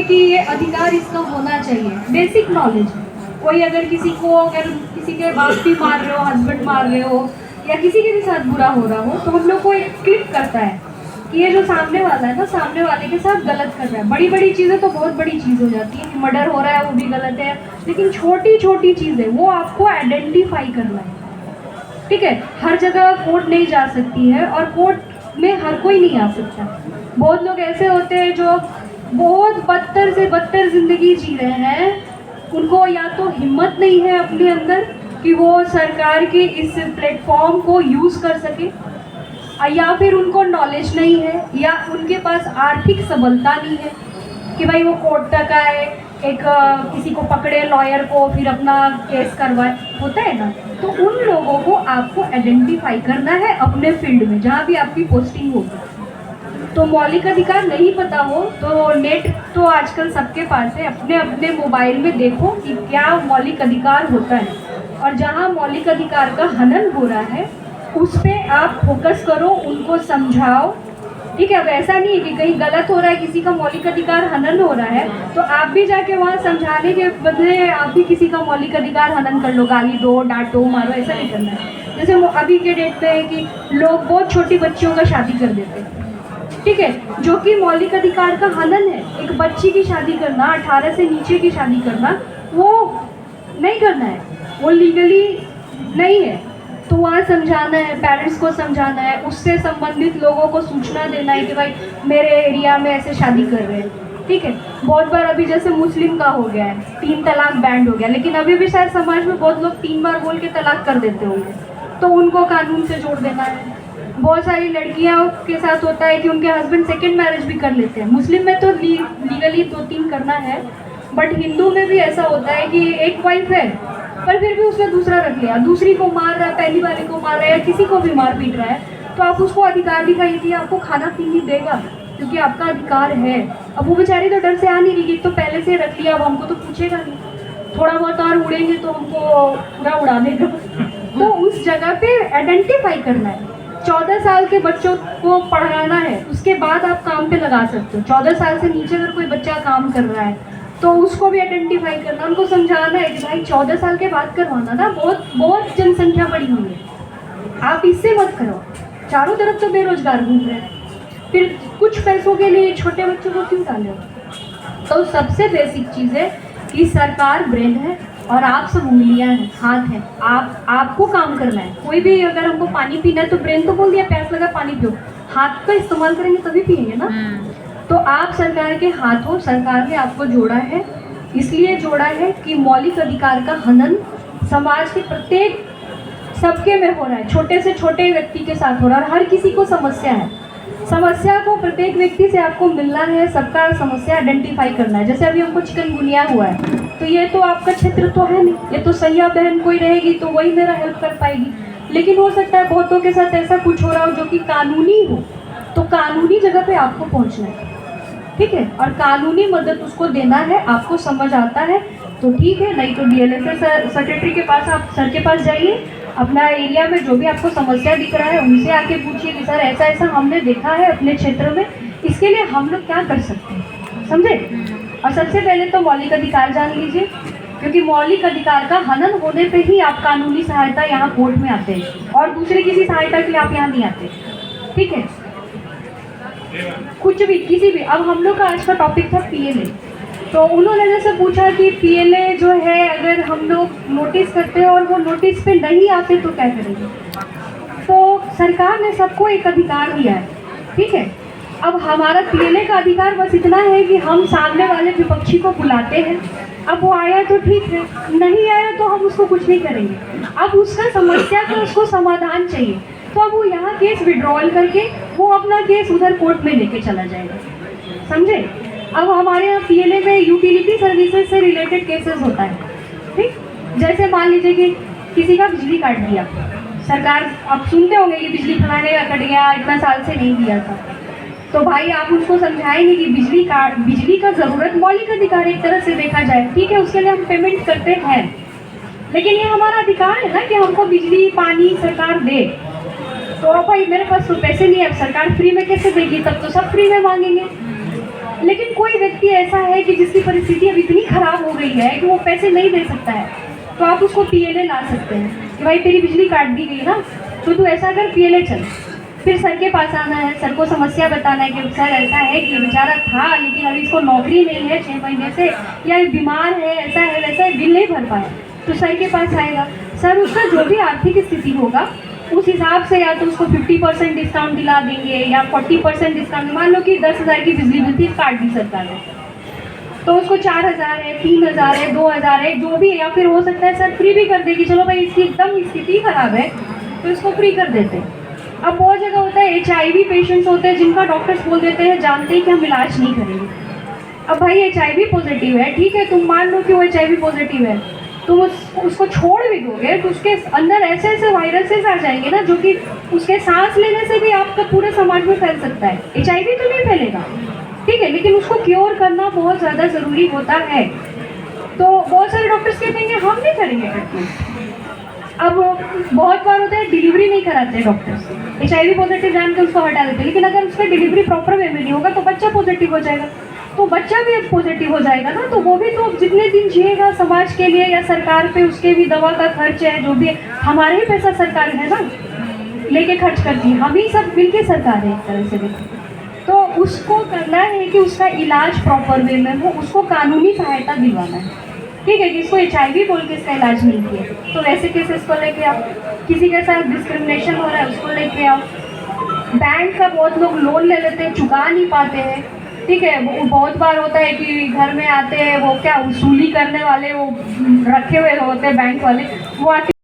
कि ये अधिकार इसका होना चाहिए, बेसिक नॉलेज। कोई अगर किसी के बाप भी मार रहे हो, हस्बैंड मार रहे हो, या किसी के भी साथ बुरा हो रहा हो, तो हम लोग को एक क्लिक करता है कि ये जो सामने वाला है ना, सामने वाले के साथ गलत कर रहा है। बड़ी बड़ी चीज़ें तो बहुत बड़ी चीज़ हो जाती है कि मर्डर हो रहा है वो भी गलत है, लेकिन छोटी छोटी चीज़ें वो आपको आइडेंटिफाई करना है। ठीक है, हर जगह कोर्ट नहीं जा सकती है और कोर्ट में हर कोई नहीं आ सकता। बहुत लोग ऐसे होते हैं जो बहुत बदतर से बदतर ज़िंदगी जी रहे हैं, उनको या तो हिम्मत नहीं है अपने अंदर कि वो सरकार के इस प्लेटफॉर्म को यूज़ कर सके, या फिर उनको नॉलेज नहीं है, या उनके पास आर्थिक सबलता नहीं है कि भाई वो कोर्ट तक आए, एक किसी को पकड़े, लॉयर को, फिर अपना केस करवाए, होता है ना। तो उन लोगों को आपको आइडेंटिफाई करना है अपने फील्ड में जहाँ भी आपकी पोस्टिंग होगी। तो मौलिक अधिकार नहीं पता हो तो नेट तो आजकल सबके पास है, अपने अपने मोबाइल में देखो कि क्या मौलिक अधिकार होता है, और जहाँ मौलिक अधिकार का हनन हो रहा है उस पर आप फोकस करो, उनको समझाओ। ठीक है, अब ऐसा नहीं है कि कहीं गलत हो रहा है, किसी का मौलिक अधिकार हनन हो रहा है तो आप भी जाके वहाँ समझाने के बदले आप भी किसी का मौलिक अधिकार हनन कर लो, गाली दो, डांटो, मारो, ऐसा नहीं करना है। जैसे अभी के डेट में है कि लोग बहुत छोटी बच्चियों का शादी कर देते हैं, ठीक है, जो कि मौलिक अधिकार का हनन है। एक बच्ची की शादी करना, 18 से नीचे की शादी करना, वो नहीं करना है, वो लीगली नहीं है। तो वहाँ समझाना है, पेरेंट्स को समझाना है, उससे संबंधित लोगों को सूचना देना है कि भाई मेरे एरिया में ऐसे शादी कर रहे हैं। ठीक है, बहुत बार अभी जैसे मुस्लिम का हो गया है, 3 तलाक बैंड हो गया, लेकिन अभी भी शायद समाज में बहुत लोग 3 बार बोल के तलाक कर देते होंगे, तो उनको कानून से जोड़ देना है। बहुत सारी लड़कियां के साथ होता है कि उनके हस्बैंड सेकेंड मैरिज भी कर लेते हैं। मुस्लिम में तो लीगली 2-3 करना है, बट हिंदू में भी ऐसा होता है कि एक वाइफ है पर फिर भी उसने दूसरा रख लिया, दूसरी को मार रहा है, पहली वाले को मार रहा है, या किसी को भी मार पीट रहा है, तो आप उसको अधिकार दिखाइए कि आपको खाना पीने देगा, क्योंकि आपका अधिकार है। अब वो बेचारी तो डर से आ नहीं रही, तो पहले से रख लिया, अब हमको तो पूछेगा नहीं, थोड़ा बहुत और उड़ेंगे तो हमको पूरा उड़ा देगा। तो उस जगह पे आइडेंटिफाई करना है। 14 साल के बच्चों को पढ़ाना है, उसके बाद आप काम पे लगा सकते हो। 14 साल से नीचे अगर कोई बच्चा काम कर रहा है तो उसको भी आइडेंटिफाई करना, उनको समझाना है कि भाई 14 साल के बाद करवाना ना, बहुत जनसंख्या बढ़ी हुई है, आप इससे मत करो। चारों तरफ तो बेरोजगार घूम रहे हैं, फिर कुछ पैसों के लिए छोटे बच्चों को क्यों डाले? तो सबसे बेसिक चीज़ है कि सरकार ब्रेन है और आप सब उंगलियां हैं, हाथ हैं। आपको काम करना है। कोई भी अगर हमको पानी पीना है तो ब्रेन तो बोल दिया प्यास लगा पानी पियो, हाथ का इस्तेमाल करेंगे तभी पिएंगे ना। तो आप सरकार के हाथ हो, सरकार ने आपको जोड़ा है, इसलिए जोड़ा है कि मौलिक अधिकार का हनन समाज के प्रत्येक सबके में हो रहा है, छोटे से छोटे व्यक्ति के साथ हो रहा है, और हर किसी को समस्या है। समस्या को प्रत्येक व्यक्ति से आपको मिलना है, सबका समस्या आइडेंटिफाई करना है। जैसे अभी हमको चिकनगुनिया हुआ है, तो ये तो आपका क्षेत्र तो है नहीं, ये तो सैया बहन कोई रहेगी तो वही मेरा हेल्प कर पाएगी, लेकिन हो सकता है बहुतों के साथ ऐसा कुछ हो रहा हो जो कि कानूनी हो, तो कानूनी जगह पे आपको पहुंचना है। ठीक है, और कानूनी मदद उसको देना है, आपको समझ आता है तो ठीक है, नहीं तो DLSS सेक्रेटरी के पास, आप सर के पास जाइए, अपना एरिया में जो भी आपको समस्या दिख रहा है उनसे आके पूछिए कि सर ऐसा ऐसा हमने देखा है अपने क्षेत्र में, इसके लिए हम लोग क्या कर सकते हैं, समझे। और सबसे पहले तो मौलिक अधिकार जान लीजिए, क्योंकि मौलिक अधिकार का हनन होने पे ही आप कानूनी सहायता यहाँ कोर्ट में आते हैं, और दूसरे किसी सहायता के लिए आप यहाँ नहीं आते। ठीक है, कुछ भी किसी भी। अब हम लोग का आज का टॉपिक था PLA, तो उन्होंने जैसे पूछा कि PLA जो है अगर हम लोग नोटिस करते हैं और वो नोटिस पे नहीं आते तो क्या करेंगे। तो सरकार ने सबको एक अधिकार दिया है, ठीक है। अब हमारा PLA का अधिकार बस इतना है कि हम सामने वाले विपक्षी को बुलाते हैं, अब वो आया तो ठीक है, नहीं आया तो हम उसको कुछ नहीं करेंगे। अब उसका समस्या का उसको समाधान चाहिए, तो अब वो यहाँ केस विड्रॉल करके वो अपना केस उधर कोर्ट में लेके चला जाएगा, समझे। अब हमारे यहाँ PLA में यूटिलिटी सर्विसेज से रिलेटेड केसेस होता है, ठीक। जैसे मान लीजिए कि किसी का बिजली काट दिया सरकार, आप सुनते होंगे कि बिजली फलाने का कट गया, इतना साल से नहीं दिया था, तो भाई आप उसको समझाएंगे कि बिजली का ज़रूरत मौलिक अधिकार एक तरह से देखा जाए, ठीक है, उसके लिए हम पेमेंट करते हैं, लेकिन ये हमारा अधिकार है ना कि हमको बिजली पानी सरकार दे। तो भाई मेरे पास तो पैसे नहीं है, अब सरकार फ्री में कैसे देगी, तब तो सब फ्री में मांगेंगे। लेकिन कोई व्यक्ति ऐसा है कि जिसकी परिस्थिति अब इतनी खराब हो गई है कि वो पैसे नहीं दे सकता है, तो आप उसको पीएलए ला सकते हैं कि भाई तेरी बिजली काट दी गई ना, तो तू ऐसा कर पीएलए चल। फिर सर के पास आना है, सर को समस्या बताना है कि सर ऐसा है कि बेचारा था लेकिन अभी इसको नौकरी नहीं है 6 महीने से, या बीमार है, ऐसा है वैसा है, बिल नहीं भर पाया, तो सर के पास आएगा। सर उसका जो भी आर्थिक स्थिति होगा उस हिसाब से या तो उसको 50% डिस्काउंट दिला देंगे या 40% डिस्काउंट। मान लो कि 10,000 की बिजली बिल थी, काट दी सरकार ने, तो उसको 4,000 है, 3,000 है, 2,000 है, जो भी है, या फिर हो सकता है सर फ्री भी कर देगी, चलो भाई इसकी एकदम स्थिति खराब है तो इसको फ्री कर देते हैं। अब बहुत जगह होता है HIV पेशेंट्स होते हैं जिनका डॉक्टर्स बोल देते हैं, जानते हैं कि हम इलाज नहीं करेंगे। अब भाई HIV पॉजिटिव है, ठीक है, तुम मान लो कि वो HIV पॉजिटिव है, तुम उसको छोड़ भी दोगे तो उसके अंदर ऐसे ऐसे वायरसेस आ जाएंगे ना, जो कि उसके सांस लेने से भी आपका पूरे समाज में फैल सकता है। HIV तो नहीं फैलेगा, ठीक है, लेकिन उसको क्योर करना बहुत ज़्यादा ज़रूरी होता है। तो बहुत सारे डॉक्टर्स कहते हैं हम नहीं करेंगे ट्रीटमेंट। अब बहुत बार होता है डिलीवरी नहीं कराते डॉक्टर्स, HIV पॉजिटिव जान के उसको हटा देते हैं, लेकिन अगर उसका डिलीवरी प्रॉपर वे में नहीं होगा तो बच्चा पॉजिटिव हो जाएगा, तो बच्चा भी पॉजिटिव हो जाएगा ना, तो वो भी तो जितने दिन जिएगा समाज के लिए या सरकार पे उसके भी दवा का खर्च है, जो भी है, हमारे ही पैसा सरकार है ना लेके खर्च करती है, हम ही सब मिलके सरकार है एक तरह से देखो। तो उसको करना है कि उसका इलाज प्रॉपर वे में हो, उसको कानूनी सहायता दिलवाना है, ठीक है, कि इसको HIV बोल के इसका इलाज नहीं किया तो वैसे केसेस को लेके आओ, किसी के साथ डिस्क्रिमिनेशन हो रहा है उसको लेके आओ। बैंक का बहुत लोग लोन ले लेते हैं, चुका नहीं पाते हैं, ठीक है, वो बहुत बार होता है कि घर में आते हैं वो क्या वसूली करने वाले वो रखे हुए होते हैं बैंक वाले, वो आके